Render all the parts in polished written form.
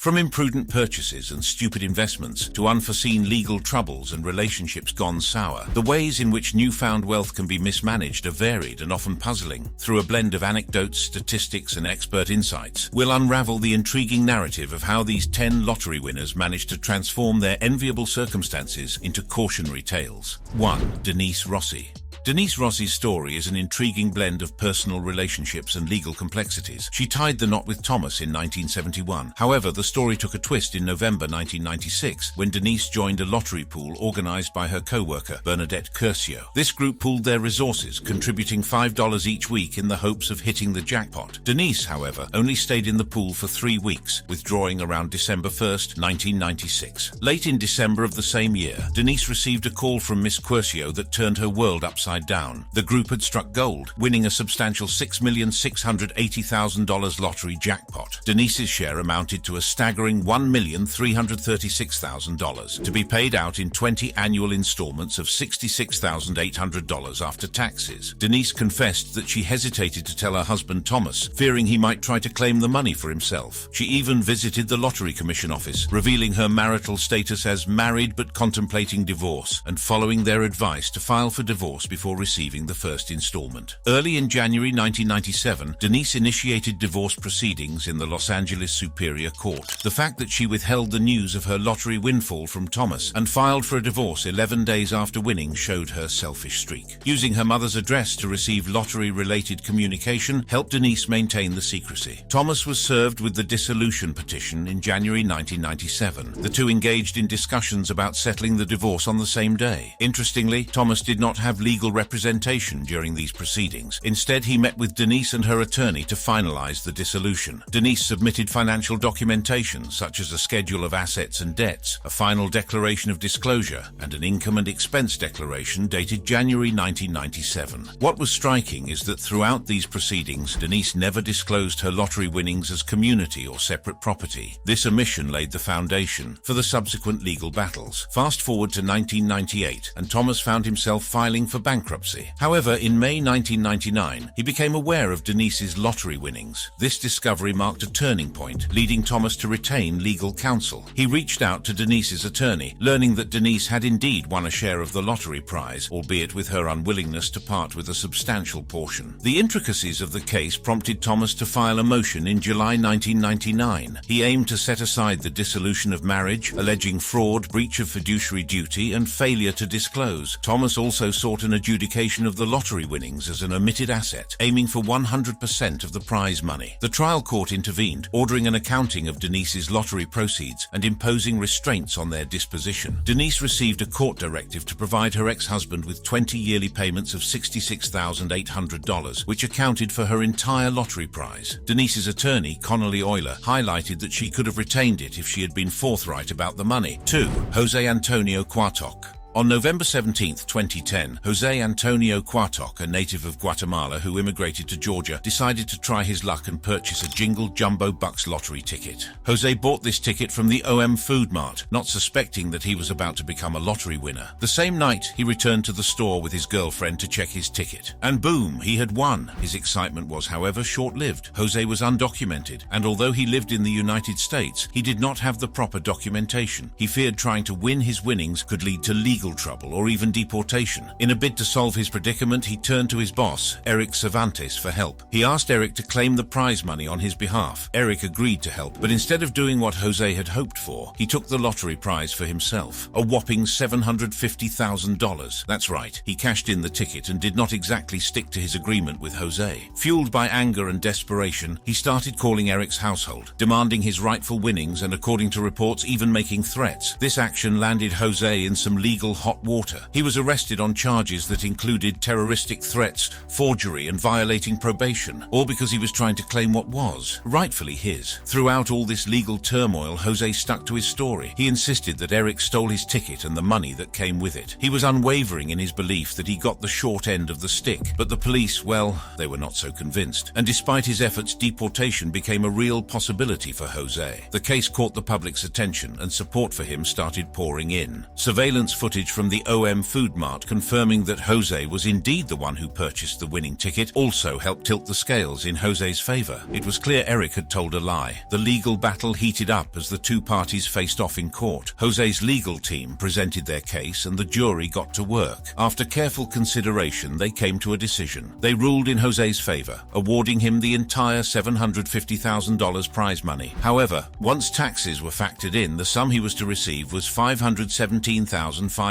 From imprudent purchases and stupid investments to unforeseen legal troubles and relationships gone sour, the ways in which newfound wealth can be mismanaged are varied and often puzzling. Through a blend of anecdotes, statistics, and expert insights, we'll unravel the intriguing narrative of how these 10 lottery winners managed to transform their enviable circumstances into cautionary tales. 1. Denise Rossi. Denise Rossi's story is an intriguing blend of personal relationships and legal complexities. She tied the knot with Thomas in 1971. However, the story took a twist in November 1996 when Denise joined a lottery pool organized by her co-worker, Bernadette Curcio. This group pooled their resources, contributing $5 each week in the hopes of hitting the jackpot. Denise, however, only stayed in the pool for 3 weeks, withdrawing around December 1st, 1996. Late in December of the same year, Denise received a call from Miss Curcio that turned her world upside down. The group had struck gold, winning a substantial $6,680,000 lottery jackpot. Denise's share amounted to a staggering $1,336,000, to be paid out in 20 annual installments of $66,800 after taxes. Denise confessed that she hesitated to tell her husband Thomas, fearing he might try to claim the money for himself. She even visited the Lottery Commission office, revealing her marital status as married but contemplating divorce, and following their advice to file for divorce before receiving the first installment. Early in January 1997, Denise initiated divorce proceedings in the Los Angeles Superior Court. The fact that she withheld the news of her lottery windfall from Thomas and filed for a divorce 11 days after winning showed her selfish streak. Using her mother's address to receive lottery-related communication helped Denise maintain the secrecy. Thomas was served with the dissolution petition in January 1997. The two engaged in discussions about settling the divorce on the same day. Interestingly, Thomas did not have legal representation during these proceedings. Instead, he met with Denise and her attorney to finalize the dissolution. Denise submitted financial documentation such as a schedule of assets and debts, a final declaration of disclosure, and an income and expense declaration dated January 1997. What was striking is that throughout these proceedings, Denise never disclosed her lottery winnings as community or separate property. This omission laid the foundation for the subsequent legal battles. Fast forward to 1998, and Thomas found himself filing for bankruptcy. However, in May 1999, he became aware of Denise's lottery winnings. This discovery marked a turning point, leading Thomas to retain legal counsel. He reached out to Denise's attorney, learning that Denise had indeed won a share of the lottery prize, albeit with her unwillingness to part with a substantial portion. The intricacies of the case prompted Thomas to file a motion in July 1999. He aimed to set aside the dissolution of marriage, alleging fraud, breach of fiduciary duty, and failure to disclose. Thomas also sought an adjudication of the lottery winnings as an omitted asset, aiming for 100% of the prize money. The trial court intervened, ordering an accounting of Denise's lottery proceeds and imposing restraints on their disposition. Denise received a court directive to provide her ex-husband with 20 yearly payments of $66,800, which accounted for her entire lottery prize. Denise's attorney, Connolly Euler, highlighted that she could have retained it if she had been forthright about the money. 2. Jose Antonio Cuartoc. On November 17, 2010, Jose Antonio Cuartoc, a native of Guatemala who immigrated to Georgia, decided to try his luck and purchase a Jingle Jumbo Bucks lottery ticket. Jose bought this ticket from the OM Food Mart, not suspecting that he was about to become a lottery winner. The same night, he returned to the store with his girlfriend to check his ticket. And boom, he had won. His excitement was, however, short-lived. Jose was undocumented, and although he lived in the United States, he did not have the proper documentation. He feared trying to win his winnings could lead to legal trouble or even deportation. In a bid to solve his predicament, he turned to his boss, Eric Cervantes, for help. He asked Eric to claim the prize money on his behalf. Eric agreed to help, but instead of doing what Jose had hoped for, he took the lottery prize for himself, a whopping $750,000. That's right, he cashed in the ticket and did not exactly stick to his agreement with Jose. Fueled by anger and desperation, he started calling Eric's household, demanding his rightful winnings and, according to reports, even making threats. This action landed Jose in some legal hot water. He was arrested on charges that included terroristic threats, forgery, and violating probation, all because he was trying to claim what was rightfully his. Throughout all this legal turmoil, Jose stuck to his story. He insisted that Eric stole his ticket and the money that came with it. He was unwavering in his belief that he got the short end of the stick, but the police, well, they were not so convinced. And despite his efforts, deportation became a real possibility for Jose. The case caught the public's attention and support for him started pouring in. Surveillance footage footage from the OM Food Mart confirming that Jose was indeed the one who purchased the winning ticket also helped tilt the scales in Jose's favor. It was clear Eric had told a lie. The legal battle heated up as the two parties faced off in court. Jose's legal team presented their case and the jury got to work. After careful consideration, they came to a decision. They ruled in Jose's favor, awarding him the entire $750,000 prize money. However, once taxes were factored in, the sum he was to receive was $517,500.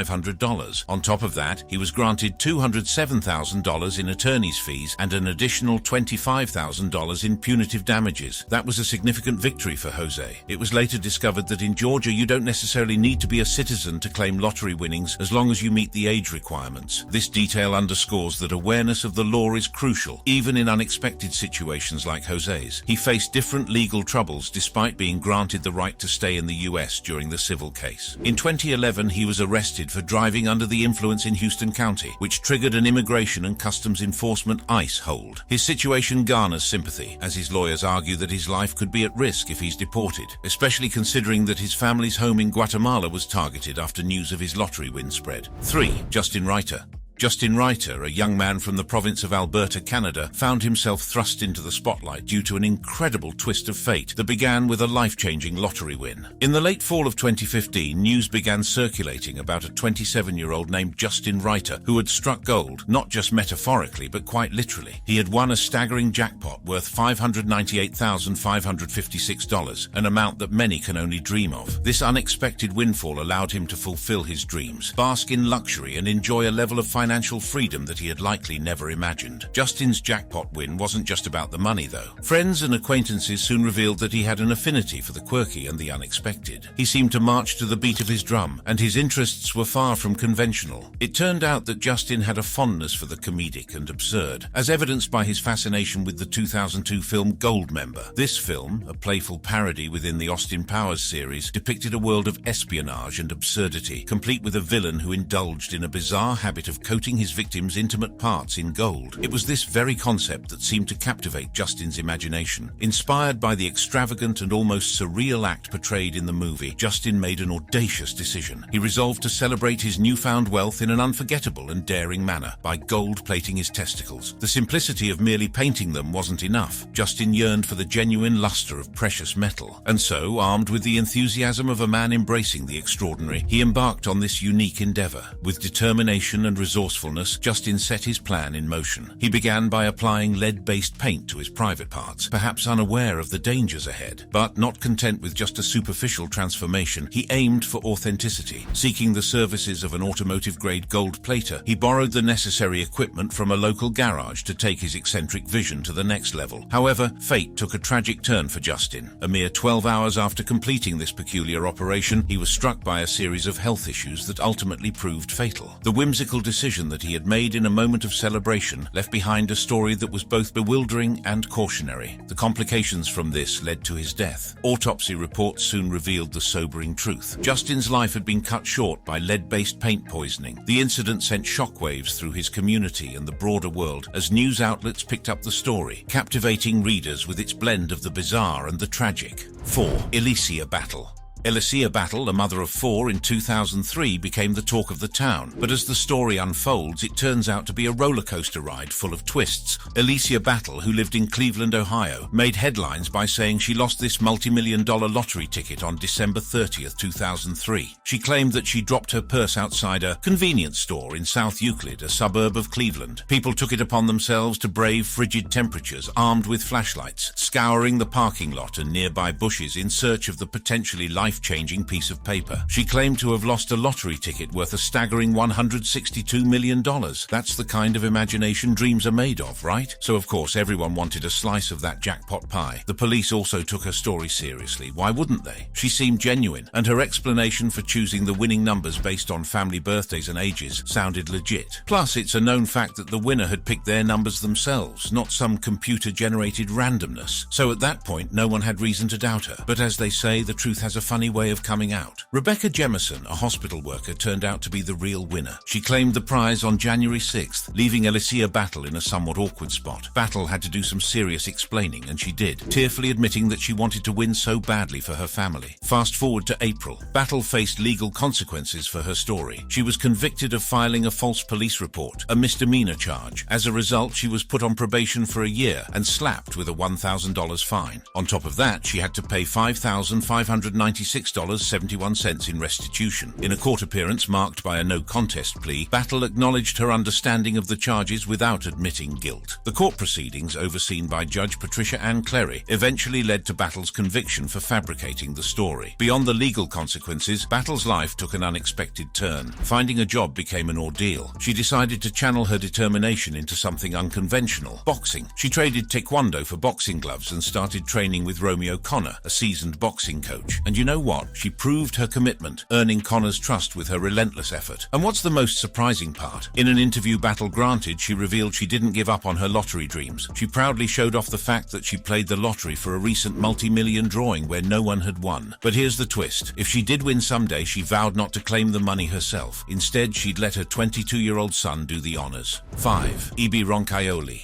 On top of that, he was granted $207,000 in attorney's fees and an additional $25,000 in punitive damages. That was a significant victory for Jose. It was later discovered that in Georgia you don't necessarily need to be a citizen to claim lottery winnings as long as you meet the age requirements. This detail underscores that awareness of the law is crucial, even in unexpected situations like Jose's. He faced different legal troubles despite being granted the right to stay in the US during the civil case. In 2011, he was arrested for driving under the influence in Houston County, which triggered an Immigration and Customs Enforcement ICE hold. His situation garners sympathy, as his lawyers argue that his life could be at risk if he's deported, especially considering that his family's home in Guatemala was targeted after news of his lottery win spread. 3. Justin Reiter. Justin Reiter, a young man from the province of Alberta, Canada, found himself thrust into the spotlight due to an incredible twist of fate that began with a life-changing lottery win. In the late fall of 2015, news began circulating about a 27-year-old named Justin Reiter who had struck gold, not just metaphorically but quite literally. He had won a staggering jackpot worth $598,556, an amount that many can only dream of. This unexpected windfall allowed him to fulfill his dreams, bask in luxury and enjoy a level of financial freedom that he had likely never imagined. Justin's jackpot win wasn't just about the money, though. Friends and acquaintances soon revealed that he had an affinity for the quirky and the unexpected. He seemed to march to the beat of his drum, and his interests were far from conventional. It turned out that Justin had a fondness for the comedic and absurd, as evidenced by his fascination with the 2002 film Goldmember. This film, a playful parody within the Austin Powers series, depicted a world of espionage and absurdity, complete with a villain who indulged in a bizarre habit of coating his victims' intimate parts in gold. It was this very concept that seemed to captivate Justin's imagination. Inspired by the extravagant and almost surreal act portrayed in the movie, Justin made an audacious decision. He resolved to celebrate his newfound wealth in an unforgettable and daring manner by gold-plating his testicles. The simplicity of merely painting them wasn't enough. Justin yearned for the genuine luster of precious metal. And so, armed with the enthusiasm of a man embracing the extraordinary, he embarked on this unique endeavor. With determination and resourcefulness, Justin set his plan in motion. He began by applying lead-based paint to his private parts, perhaps unaware of the dangers ahead. But not content with just a superficial transformation, he aimed for authenticity. Seeking the services of an automotive-grade gold plater, he borrowed the necessary equipment from a local garage to take his eccentric vision to the next level. However, fate took a tragic turn for Justin. A mere 12 hours after completing this peculiar operation, he was struck by a series of health issues that ultimately proved fatal. The whimsical decision that he had made in a moment of celebration left behind a story that was both bewildering and cautionary. The complications from this led to his death. Autopsy reports soon revealed the sobering truth. Justin's life had been cut short by lead-based paint poisoning. The incident sent shockwaves through his community and the broader world as news outlets picked up the story, captivating readers with its blend of the bizarre and the tragic. 4. Alicia Battle. Alicia Battle, a mother of 4 in 2003, became the talk of the town. But as the story unfolds, it turns out to be a roller coaster ride full of twists. Alicia Battle, who lived in Cleveland, Ohio, made headlines by saying she lost this multi-million-dollar lottery ticket on December 30th, 2003. She claimed that she dropped her purse outside a convenience store in South Euclid, a suburb of Cleveland. People took it upon themselves to brave frigid temperatures, armed with flashlights, scouring the parking lot and nearby bushes in search of the potentially life-changing piece of paper. She claimed to have lost a lottery ticket worth a staggering $162 million. That's the kind of imagination dreams are made of, right? So of course everyone wanted a slice of that jackpot pie. The police also took her story seriously. Why wouldn't they? She seemed genuine, and her explanation for choosing the winning numbers based on family birthdays and ages sounded legit. Plus, it's a known fact that the winner had picked their numbers themselves, not some computer-generated randomness. So at that point, no one had reason to doubt her. But as they say, the truth has a funny funny way of coming out. Rebecca Jemison, a hospital worker, turned out to be the real winner. She claimed the prize on January 6th, leaving Alicia Battle in a somewhat awkward spot. Battle had to do some serious explaining, and she did, tearfully admitting that she wanted to win so badly for her family. Fast forward to April. Battle faced legal consequences for her story. She was convicted of filing a false police report, a misdemeanor charge. As a result, she was put on probation for a year and slapped with a $1,000 fine. On top of that, she had to pay $5,596.71 in restitution. In a court appearance marked by a no contest plea, Battle acknowledged her understanding of the charges without admitting guilt. The court proceedings, overseen by Judge Patricia Ann Clery, eventually led to Battle's conviction for fabricating the story. Beyond the legal consequences, Battle's life took an unexpected turn. Finding a job became an ordeal. She decided to channel her determination into something unconventional: boxing. She traded taekwondo for boxing gloves and started training with Romeo Connor, a seasoned boxing coach. And you know what? She proved her commitment, earning Connor's trust with her relentless effort. And what's the most surprising part? In an interview Battle granted, she revealed she didn't give up on her lottery dreams. She proudly showed off the fact that she played the lottery for a recent multi-million drawing where no one had won. But here's the twist. If she did win someday, she vowed not to claim the money herself. Instead, she'd let her 22-year-old son do the honors. 5. Ibi Ronchaioli.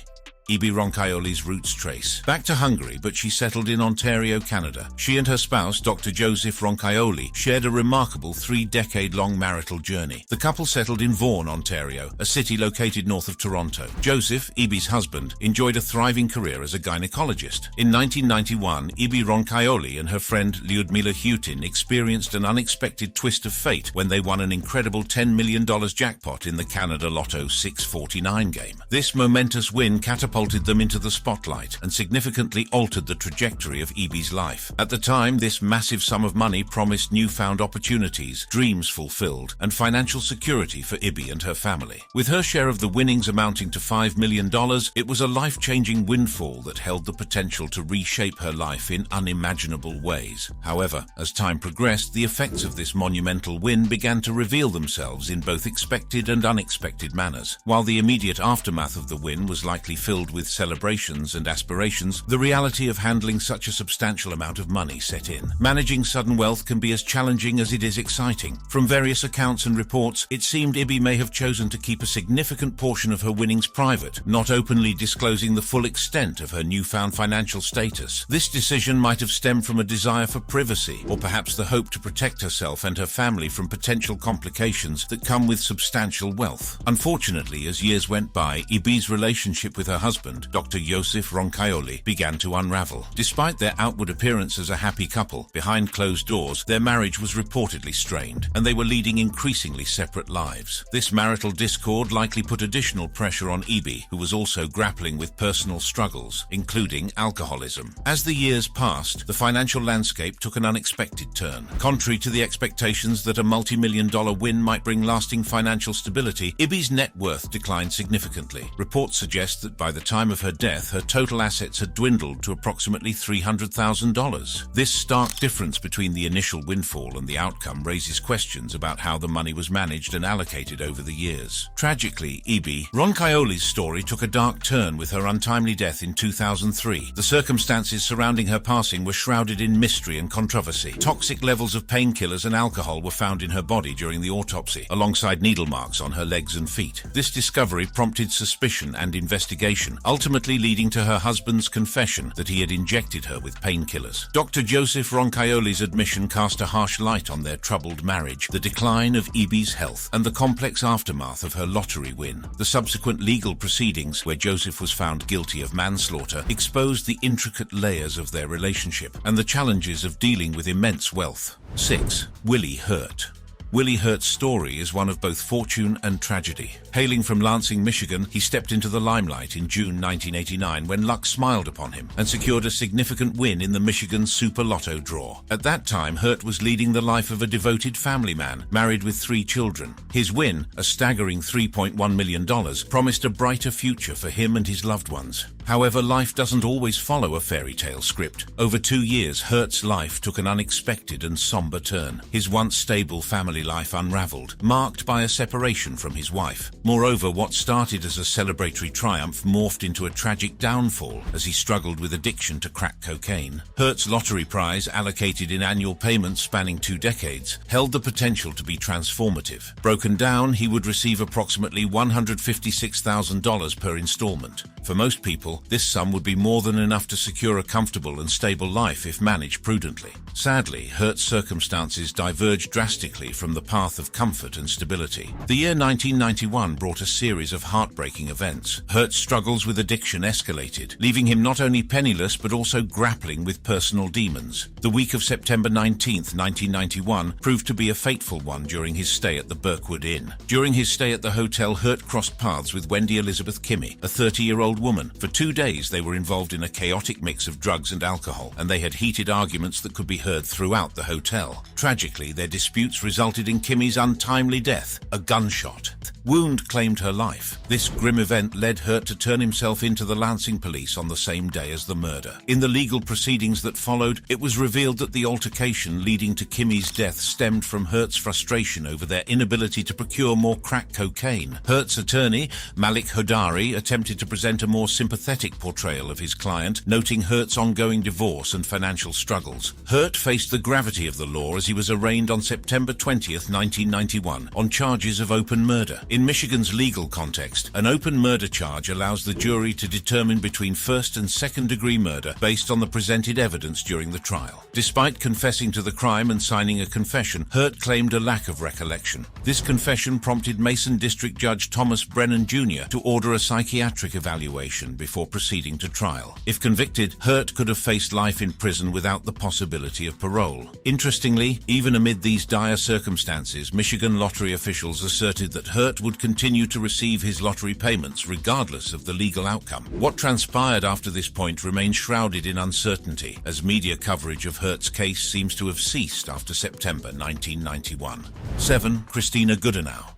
Ibi Ronchaioli's roots trace back to Hungary, but she settled in Ontario, Canada. She and her spouse, Dr. Joseph Ronchaioli, shared a remarkable 3-decade-long marital journey. The couple settled in Vaughan, Ontario, a city located north of Toronto. Joseph, Ibi's husband, enjoyed a thriving career as a gynecologist. In 1991, Ibi Ronchaioli and her friend Lyudmila Hutin experienced an unexpected twist of fate when they won an incredible $10 million jackpot in the Canada Lotto 649 game. This momentous win catapulted them into the spotlight and significantly altered the trajectory of Ibi's life. At the time, this massive sum of money promised newfound opportunities, dreams fulfilled, and financial security for Ibi and her family. With her share of the winnings amounting to $5 million, it was a life-changing windfall that held the potential to reshape her life in unimaginable ways. However, as time progressed, the effects of this monumental win began to reveal themselves in both expected and unexpected manners. While the immediate aftermath of the win was likely filled with celebrations and aspirations, the reality of handling such a substantial amount of money set in. Managing sudden wealth can be as challenging as it is exciting. From various accounts and reports, it seemed Ibi may have chosen to keep a significant portion of her winnings private, not openly disclosing the full extent of her newfound financial status. This decision might have stemmed from a desire for privacy, or perhaps the hope to protect herself and her family from potential complications that come with substantial wealth. Unfortunately, as years went by, Ibi's relationship with her husband, Dr. Joseph Ronchaioli, began to unravel. Despite their outward appearance as a happy couple, behind closed doors, their marriage was reportedly strained, and they were leading increasingly separate lives. This marital discord likely put additional pressure on Ibi, who was also grappling with personal struggles, including alcoholism. As the years passed, the financial landscape took an unexpected turn. Contrary to the expectations that a multi-million-dollar win might bring lasting financial stability, Ibi's net worth declined significantly. Reports suggest that by the time of her death, her total assets had dwindled to approximately $300,000. This stark difference between the initial windfall and the outcome raises questions about how the money was managed and allocated over the years. Tragically, Ibi Ronchaioli's story took a dark turn with her untimely death in 2003. The circumstances surrounding her passing were shrouded in mystery and controversy. Toxic levels of painkillers and alcohol were found in her body during the autopsy, alongside needle marks on her legs and feet. This discovery prompted suspicion and investigation, ultimately leading to her husband's confession that he had injected her with painkillers. Dr. Joseph Ronchaioli's admission cast a harsh light on their troubled marriage, the decline of Ibi's health, and the complex aftermath of her lottery win. The subsequent legal proceedings, where Joseph was found guilty of manslaughter, exposed the intricate layers of their relationship and the challenges of dealing with immense wealth. 6. Willie Hurt. Willie Hurt's story is one of both fortune and tragedy. Hailing from Lansing, Michigan, he stepped into the limelight in June 1989 when luck smiled upon him and secured a significant win in the Michigan Super Lotto draw. At that time, Hurt was leading the life of a devoted family man, married with 3 children. His win, a staggering $3.1 million, promised a brighter future for him and his loved ones. However, life doesn't always follow a fairy tale script. Over 2 years, Hurt's life took an unexpected and somber turn. His once stable family life unraveled, marked by a separation from his wife. Moreover, what started as a celebratory triumph morphed into a tragic downfall as he struggled with addiction to crack cocaine. Hurt's lottery prize, allocated in annual payments spanning 2 decades, held the potential to be transformative. Broken down, he would receive approximately $156,000 per installment. For most people, this sum would be more than enough to secure a comfortable and stable life if managed prudently. Sadly, Hurt's circumstances diverged drastically from the path of comfort and stability. The year 1991 brought a series of heartbreaking events. Hurt's struggles with addiction escalated, leaving him not only penniless but also grappling with personal demons. The week of September 19, 1991 proved to be a fateful one during his stay at the Birkwood Inn. During his stay at the hotel, Hurt crossed paths with Wendy Elizabeth Kimmy, a 30-year-old woman. For 2 days, they were involved in a chaotic mix of drugs and alcohol, and they had heated arguments that could be heard throughout the hotel. Tragically, their disputes resulted in Kimmy's untimely death. A gunshot wound claimed her life. This grim event led Hurt to turn himself into the Lansing police on the same day as the murder. In the legal proceedings that followed, it was revealed that the altercation leading to Kimmy's death stemmed from Hurt's frustration over their inability to procure more crack cocaine. Hurt's attorney, Malik Hodari, attempted to present a more sympathetic portrayal of his client, noting Hurt's ongoing divorce and financial struggles. Hurt faced the gravity of the law as he was arraigned on September 20, 1991, on charges of open murder. In Michigan's legal context, an open murder charge allows the jury to determine between first and second-degree murder based on the presented evidence during the trial. Despite confessing to the crime and signing a confession, Hurt claimed a lack of recollection. This confession prompted Mason District Judge Thomas Brennan Jr. to order a psychiatric evaluation before proceeding to trial. If convicted, Hurt could have faced life in prison without the possibility of parole. Interestingly, even amid these dire circumstances, Michigan lottery officials asserted that Hurt would continue to receive his lottery payments regardless of the legal outcome. What transpired after this point remains shrouded in uncertainty, as media coverage of Hurt's case seems to have ceased after September 1991. 7. Christina Goodenow.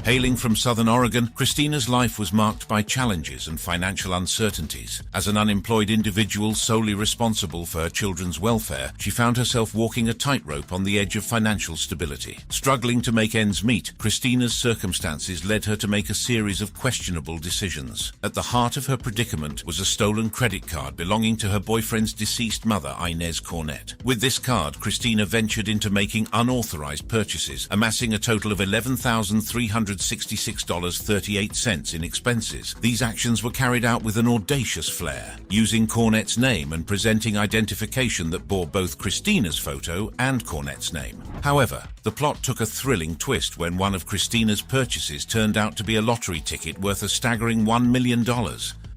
Hailing from Southern Oregon, Christina's life was marked by challenges and financial uncertainties. As an unemployed individual solely responsible for her children's welfare, she found herself walking a tightrope on the edge of financial stability. Struggling to make ends meet, Christina's circumstances led her to make a series of questionable decisions. At the heart of her predicament was a stolen credit card belonging to her boyfriend's deceased mother, Inez Cornett. With this card, Christina ventured into making unauthorized purchases, amassing a total of $11,366.38 in expenses. These actions were carried out with an audacious flair, using Cornett's name and presenting identification that bore both Christina's photo and Cornett's name. However, the plot took a thrilling twist when one of Christina's purchases turned out to be a lottery ticket worth a staggering $1 million.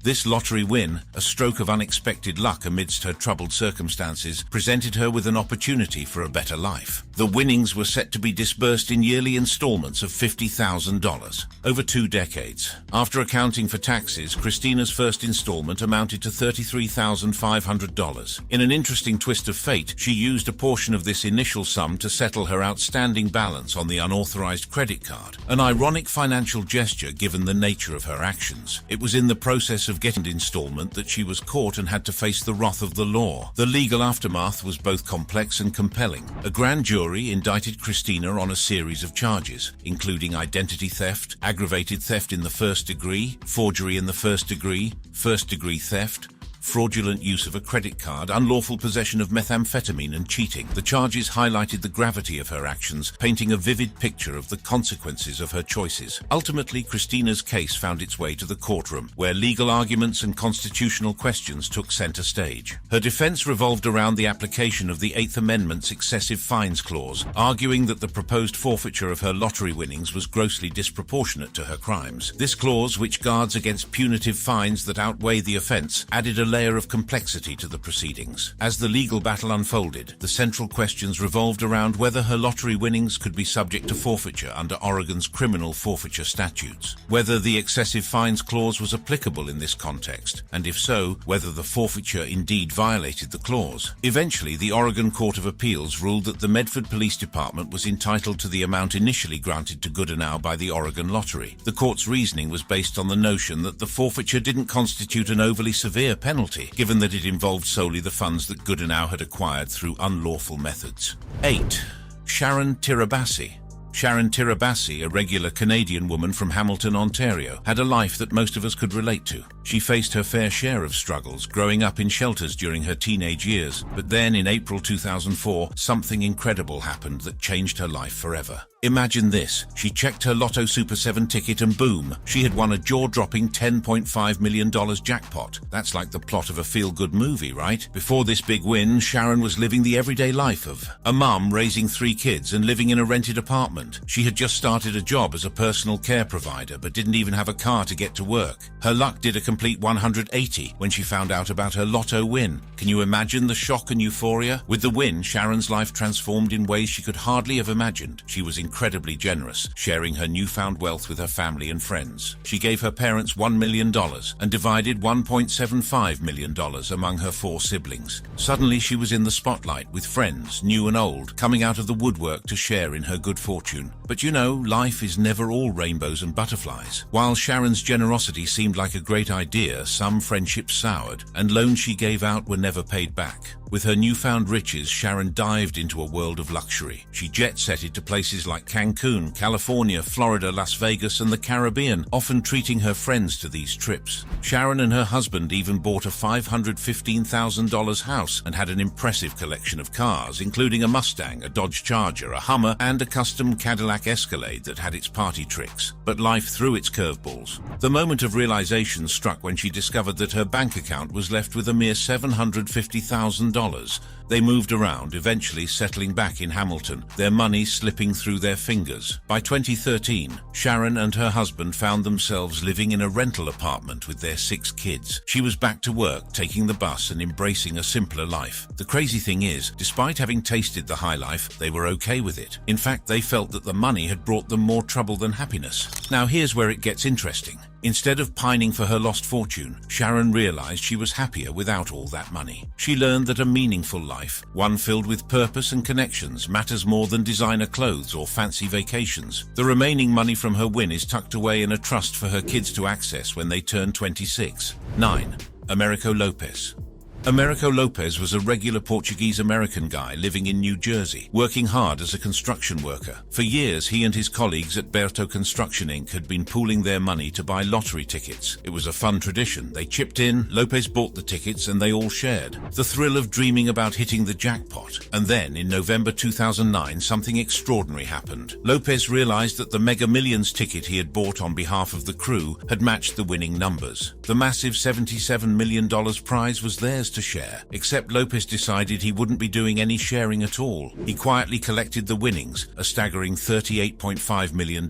This lottery win, a stroke of unexpected luck amidst her troubled circumstances, presented her with an opportunity for a better life. The winnings were set to be disbursed in yearly installments of $50,000 over 2 decades. After accounting for taxes, Christina's first installment amounted to $33,500. In an interesting twist of fate, she used a portion of this initial sum to settle her outstanding balance on the unauthorized credit card, an ironic financial gesture given the nature of her actions. It was in the process of getting an installment that she was caught and had to face the wrath of the law. The legal aftermath was both complex and compelling. A grand jury indicted Christina on a series of charges, including identity theft, aggravated theft in the first degree, forgery in the first degree theft, fraudulent use of a credit card, unlawful possession of methamphetamine, and cheating. The charges highlighted the gravity of her actions, painting a vivid picture of the consequences of her choices. Ultimately, Christina's case found its way to the courtroom, where legal arguments and constitutional questions took center stage. Her defense revolved around the application of the Eighth Amendment's excessive fines clause, arguing that the proposed forfeiture of her lottery winnings was grossly disproportionate to her crimes. This clause, which guards against punitive fines that outweigh the offense, added a layer of complexity to the proceedings. As the legal battle unfolded, the central questions revolved around whether her lottery winnings could be subject to forfeiture under Oregon's criminal forfeiture statutes, whether the excessive fines clause was applicable in this context, and if so, whether the forfeiture indeed violated the clause. Eventually, the Oregon Court of Appeals ruled that the Medford Police Department was entitled to the amount initially granted to Goodenow by the Oregon Lottery. The court's reasoning was based on the notion that the forfeiture didn't constitute an overly severe penalty, given that it involved solely the funds that Goodenow had acquired through unlawful methods. 8. Sharon Tirabassi. Sharon Tirabassi, a regular Canadian woman from Hamilton, Ontario, had a life that most of us could relate to. She faced her fair share of struggles growing up in shelters during her teenage years, but then in April 2004, something incredible happened that changed her life forever. Imagine this. She checked her Lotto Super 7 ticket and boom, she had won a jaw-dropping $10.5 million jackpot. That's like the plot of a feel-good movie, right? Before this big win, Sharon was living the everyday life of a mum raising 3 kids and living in a rented apartment. She had just started a job as a personal care provider but didn't even have a car to get to work. Her luck did a complete 180 when she found out about her lotto win. Can you imagine the shock and euphoria? With the win, Sharon's life transformed in ways she could hardly have imagined. She was incredibly generous, sharing her newfound wealth with her family and friends. She gave her parents $1 million and divided $1.75 million among her 4 siblings. Suddenly she was in the spotlight with friends, new and old, coming out of the woodwork to share in her good fortune. But you know, life is never all rainbows and butterflies. While Sharon's generosity seemed like a great idea, some friendships soured, and loans she gave out were never paid back. With her newfound riches, Sharon dived into a world of luxury. She jet-setted to places like Cancun, California, Florida, Las Vegas, and the Caribbean, often treating her friends to these trips. Sharon and her husband even bought a $515,000 house and had an impressive collection of cars, including a Mustang, a Dodge Charger, a Hummer, and a custom Cadillac Escalade that had its party tricks. But life threw its curveballs. The moment of realization struck when she discovered that her bank account was left with a mere $750,000. They moved around, eventually settling back in Hamilton, their money slipping through their fingers. By 2013, Sharon and her husband found themselves living in a rental apartment with their 6 kids. She was back to work, taking the bus and embracing a simpler life. The crazy thing is, despite having tasted the high life, they were okay with it. In fact, they felt that the money had brought them more trouble than happiness. Now here's where it gets interesting. Instead of pining for her lost fortune, Sharon realized she was happier without all that money. She learned that a meaningful life, one filled with purpose and connections, matters more than designer clothes or fancy vacations. The remaining money from her win is tucked away in a trust for her kids to access when they turn 26. 9. Americo Lopez. Americo Lopez was a regular Portuguese-American guy living in New Jersey, working hard as a construction worker. For years, he and his colleagues at Berto Construction Inc. had been pooling their money to buy lottery tickets. It was a fun tradition. They chipped in, Lopez bought the tickets, and they all shared. The thrill of dreaming about hitting the jackpot. And then, in November 2009, something extraordinary happened. Lopez realized that the Mega Millions ticket he had bought on behalf of the crew had matched the winning numbers. The massive $77 million prize was theirs to share, except Lopez decided he wouldn't be doing any sharing at all. He quietly collected the winnings, a staggering $38.5 million,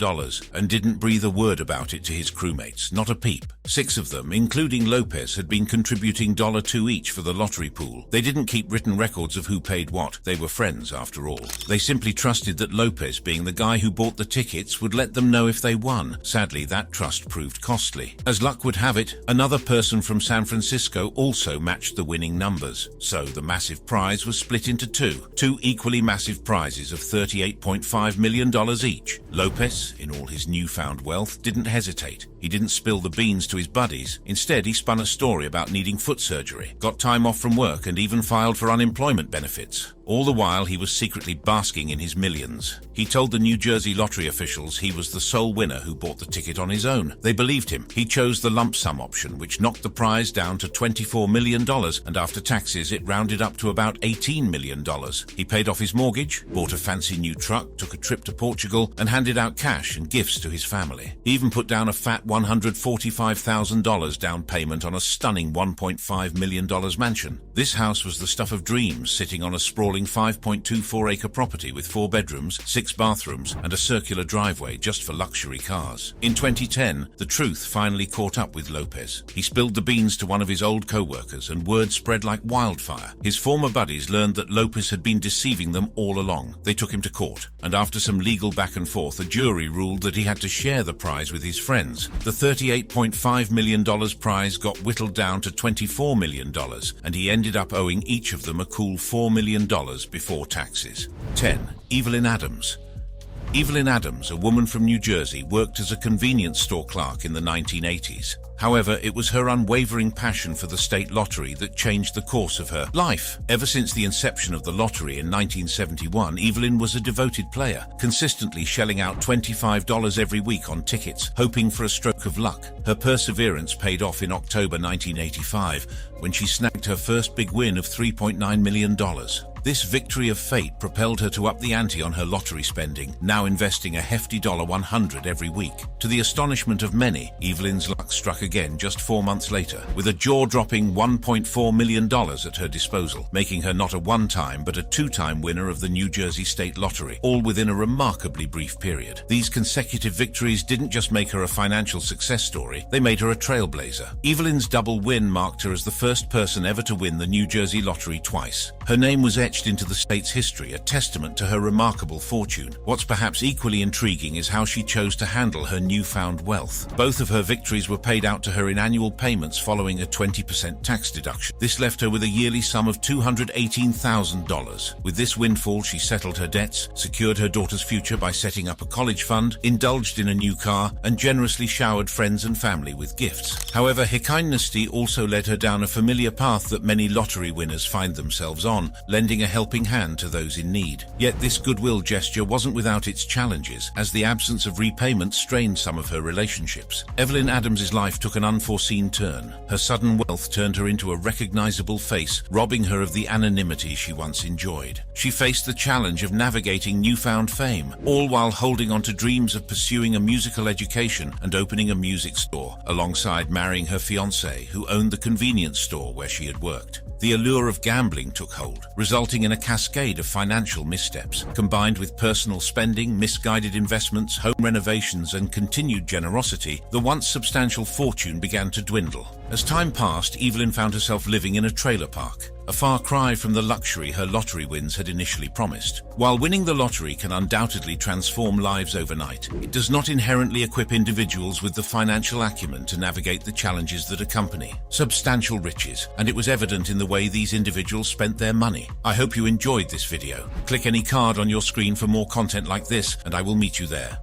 and didn't breathe a word about it to his crewmates, not a peep. 6 of them, including Lopez, had been contributing $2 each for the lottery pool. They didn't keep written records of who paid what. They were friends, after all. They simply trusted that Lopez, being the guy who bought the tickets, would let them know if they won. Sadly, that trust proved costly. As luck would have it, another person from San Francisco also matched the winning numbers. So the massive prize was split into two equally massive prizes of $38.5 million each. Lopez, in all his newfound wealth, didn't hesitate. He didn't spill the beans to his buddies. Instead, he spun a story about needing foot surgery, got time off from work, and even filed for unemployment benefits. All the while, he was secretly basking in his millions. He told the New Jersey lottery officials he was the sole winner who bought the ticket on his own. They believed him. He chose the lump sum option, which knocked the prize down to $24 million, and after taxes, it rounded up to about $18 million. He paid off his mortgage, bought a fancy new truck, took a trip to Portugal, and handed out cash and gifts to his family. He even put down a fat $145,000 down payment on a stunning $1.5 million mansion. This house was the stuff of dreams, sitting on a sprawling sprawling 5.24-acre property with 4 bedrooms, 6 bathrooms, and a circular driveway just for luxury cars. In 2010, the truth finally caught up with Lopez. He spilled the beans to one of his old co-workers, and word spread like wildfire. His former buddies learned that Lopez had been deceiving them all along. They took him to court, and after some legal back and forth, a jury ruled that he had to share the prize with his friends. The $38.5 million prize got whittled down to $24 million, and he ended up owing each of them a cool $4 million before taxes. 10. Evelyn Adams. Evelyn Adams, a woman from New Jersey, worked as a convenience store clerk in the 1980s. However, it was her unwavering passion for the state lottery that changed the course of her life. Ever since the inception of the lottery in 1971, Evelyn was a devoted player, consistently shelling out $25 every week on tickets, hoping for a stroke of luck. Her perseverance paid off in October 1985, when she snagged her first big win of $3.9 million. This victory of fate propelled her to up the ante on her lottery spending, now investing a hefty $100 every week. To the astonishment of many, Evelyn's luck struck again just 4 months later, with a jaw-dropping $1.4 million at her disposal, making her not a one-time but a two-time winner of the New Jersey State Lottery, all within a remarkably brief period. These consecutive victories didn't just make her a financial success story, they made her a trailblazer. Evelyn's double win marked her as the first person ever to win the New Jersey Lottery twice. Her name was etched into the state's history, a testament to her remarkable fortune. What's perhaps equally intriguing is how she chose to handle her newfound wealth. Both of her victories were paid out to her in annual payments following a 20% tax deduction. This left her with a yearly sum of $218,000. With this windfall, she settled her debts, secured her daughter's future by setting up a college fund, indulged in a new car, and generously showered friends and family with gifts. However, her kindness also led her down a familiar path that many lottery winners find themselves on, lending a helping hand to those in need. Yet this goodwill gesture wasn't without its challenges, as the absence of repayment strained some of her relationships. Evelyn Adams's life took an unforeseen turn. Her sudden wealth turned her into a recognizable face, robbing her of the anonymity she once enjoyed. She faced the challenge of navigating newfound fame, all while holding on to dreams of pursuing a musical education and opening a music store, alongside marrying her fiancé, who owned the convenience store where she had worked. The allure of gambling took hold, resulting in a cascade of financial missteps. Combined with personal spending, misguided investments, home renovations, and continued generosity, the once substantial fortune began to dwindle. As time passed, Evelyn found herself living in a trailer park, a far cry from the luxury her lottery wins had initially promised. While winning the lottery can undoubtedly transform lives overnight, it does not inherently equip individuals with the financial acumen to navigate the challenges that accompany substantial riches, and it was evident in the way these individuals spent their money. I hope you enjoyed this video. Click any card on your screen for more content like this, and I will meet you there.